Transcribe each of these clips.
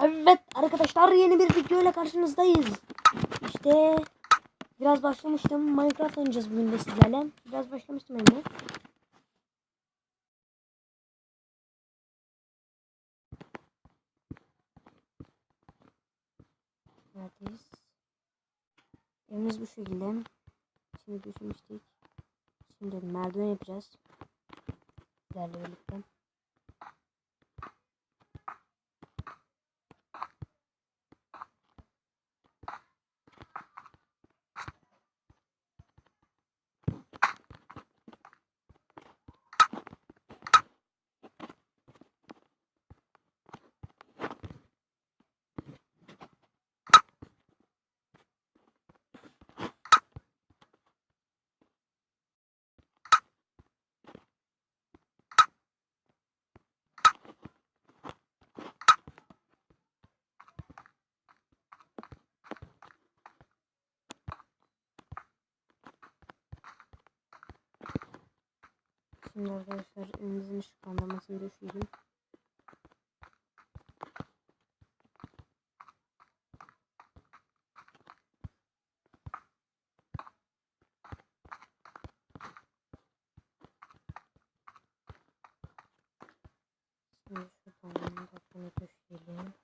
Evet arkadaşlar, yeni bir video ile karşınızdayız. İşte biraz başlamıştım. Minecraft oynayacağız bugün de sizlerle. Biraz başlamıştım hem de. Neredeyiz? Evimiz bu şekilde. Şimdi düşünmüştük. Şimdi merdiven yapacağız. Sizlerle birlikte. Şimdi arkadaşlar evimizin ışıklandırmasını düşürelim. Şimdi şuradan da bunu düşürelim.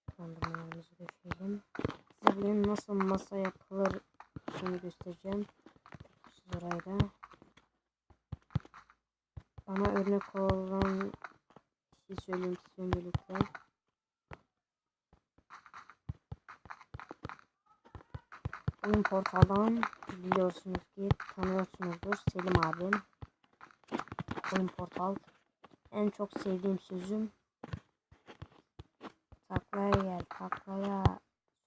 Işıklandırmalarımızı düşürelim. Size bugün nasıl masa yapılır bunu göstereceğim. Siz orayı da. Bana örnek olan bir şey söyleyeyim size birlikte. Oyun Portal'dan biliyorsunuz ki tanıyorsunuzdur, Selim abim. Oyun Portal. En çok sevdiğim sözüm taklaya gel, taklaya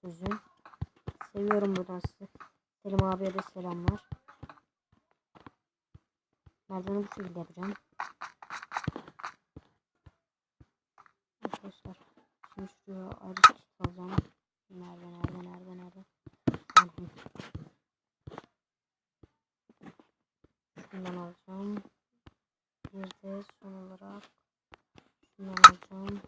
sözüm. Seviyorum buradan size. Selim abiye de selamlar. Merdiveni bu şekilde yapacağım. Arkadaşlar şimdi şuraya ayrı çift alacağım. Nerede? Şundan alacağım. Bir de son olarak şundan alacağım.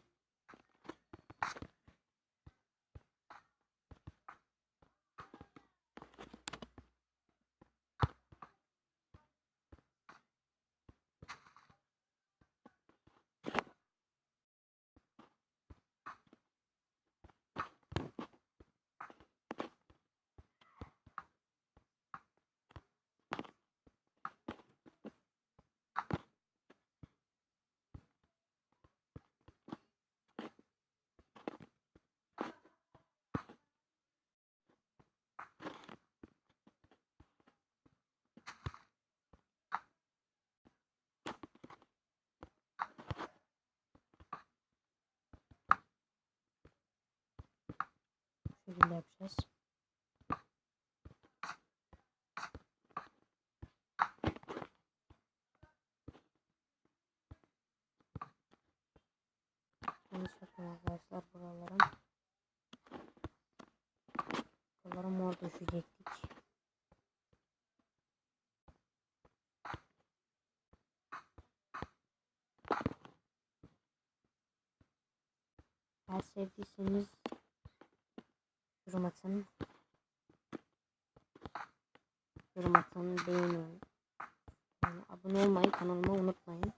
Bu şekilde yapacağız. Yanlış yapma arkadaşlar buralara. Buralara mor düşecektik. Eğer sevdiyseniz yorum atın. Beğenin. Yani abone olmayı kanalıma unutmayın.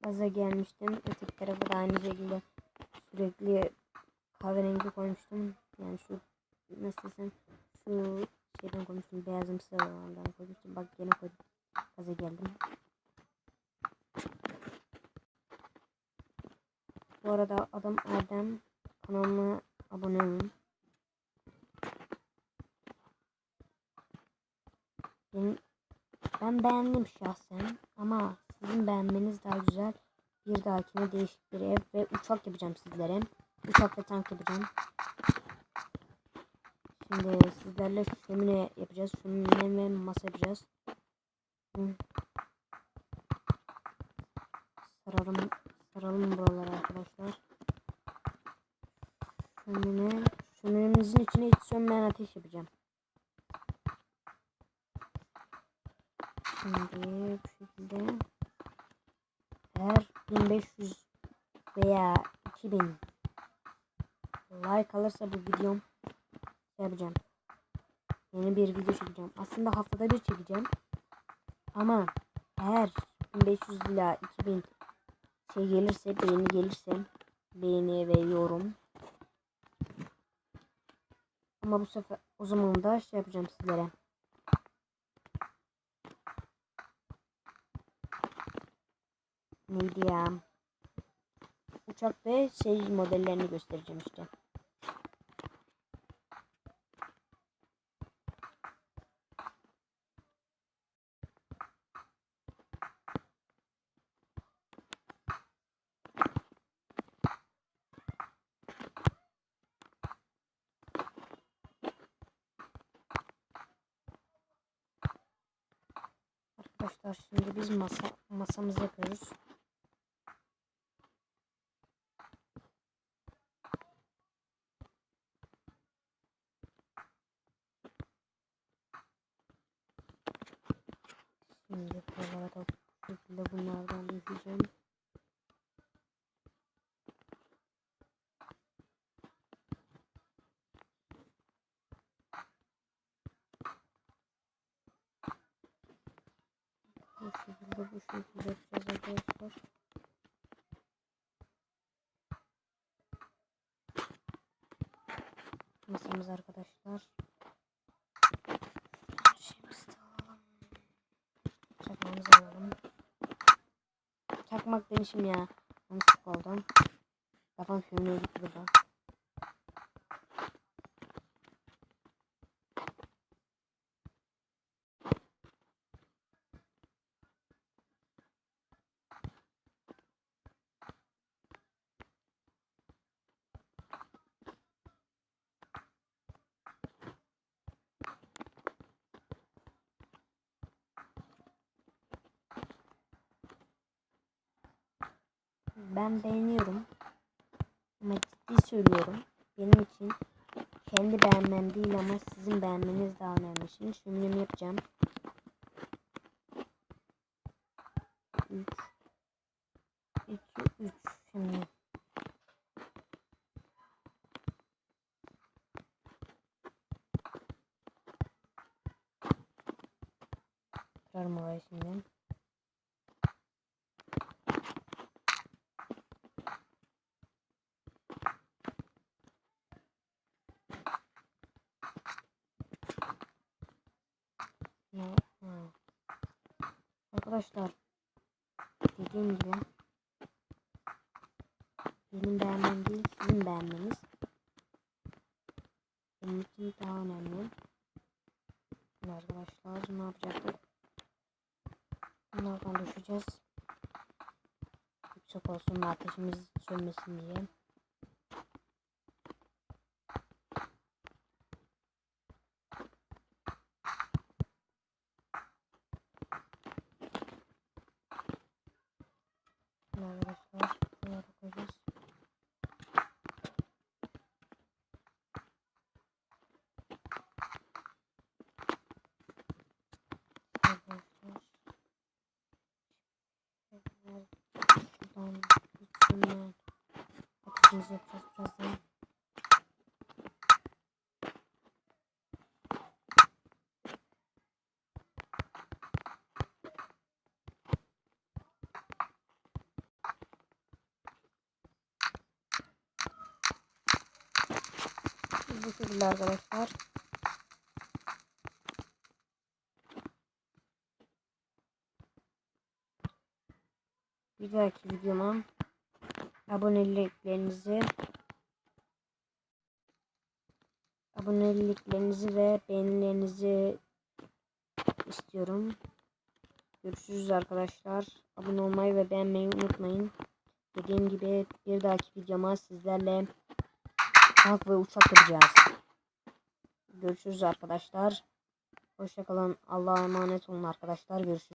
Gaza gelmiştim. Öteki tarafı da aynı şekilde sürekli kahverengi koymuştum. Yani şu nasıl desem şu şeyden koymuştum. Beyazımsı olandan koymuştum. Bak yine koydum. Gaza geldim. Bu arada adam Erdem, kanalıma abone olun. Ben beğendim şahsen ama Sizin beğenmeniz daha güzel. Bir dahakine değişik bir ev ve uçak yapacağım sizlere. Uçak ve tank yapacağım. Şimdi sizlerle şömine yapacağız. Şömine ve masa yapacağız. Saralım buraları arkadaşlar. Şöminemizin içine hiç sönmeyen ateş yapacağım. Şimdi bu şekilde eğer 1500 veya 2000 like alırsa bu videom yapacağım. Yeni bir video çekeceğim. Aslında haftada bir çekeceğim. Ama eğer 1500 ila 2000 şey gelirse, beğeni ve yorum. Ama bu sefer o zaman da şey yapacağım sizlere. Neydi ya? Uçak ve şey modellerini göstereceğim işte. Arkadaşlar şimdi biz masamızı yapıyoruz. Şimdi buralara da bu şekilde bunlardan düşeceğim. Bu şekilde yapacağız arkadaşlar. Masamız arkadaşlar. Çakmağımızı alalım. Çakmak demişim ya. Yanlışlık oldu. Kafam şöyle gitti burada. Ben beğeniyorum. Ama ciddi söylüyorum. Benim için kendi beğenmem değil ama sizin beğenmeniz daha önemli. Şimdi şöminemi yapacağım. 3 2 3 şimdi. Kırarım orayı şimdi. Arkadaşlar dediğim gibi benim beğenmem değil sizin beğenmeniz benim için daha önemli. Şimdi arkadaşlar ne yapacaktık? Bunlardan düşeceğiz. Yüksek olsun ateşimiz sönmesin diye. Arkadaşlar bunları koyacağız. Arkadaşlar şuradan bütünle ateşimizi yapacağız birazdan. Bu şekilde arkadaşlar. Bir dahaki videoma aboneliklerinizi ve beğenilerinizi istiyorum. Görüşürüz arkadaşlar. Abone olmayı ve beğenmeyi unutmayın. Dediğim gibi bir dahaki videoma sizlerle tank ve uçak yapacağız. Görüşürüz arkadaşlar. Hoşça kalın. Allah'a emanet olun arkadaşlar. Görüşürüz.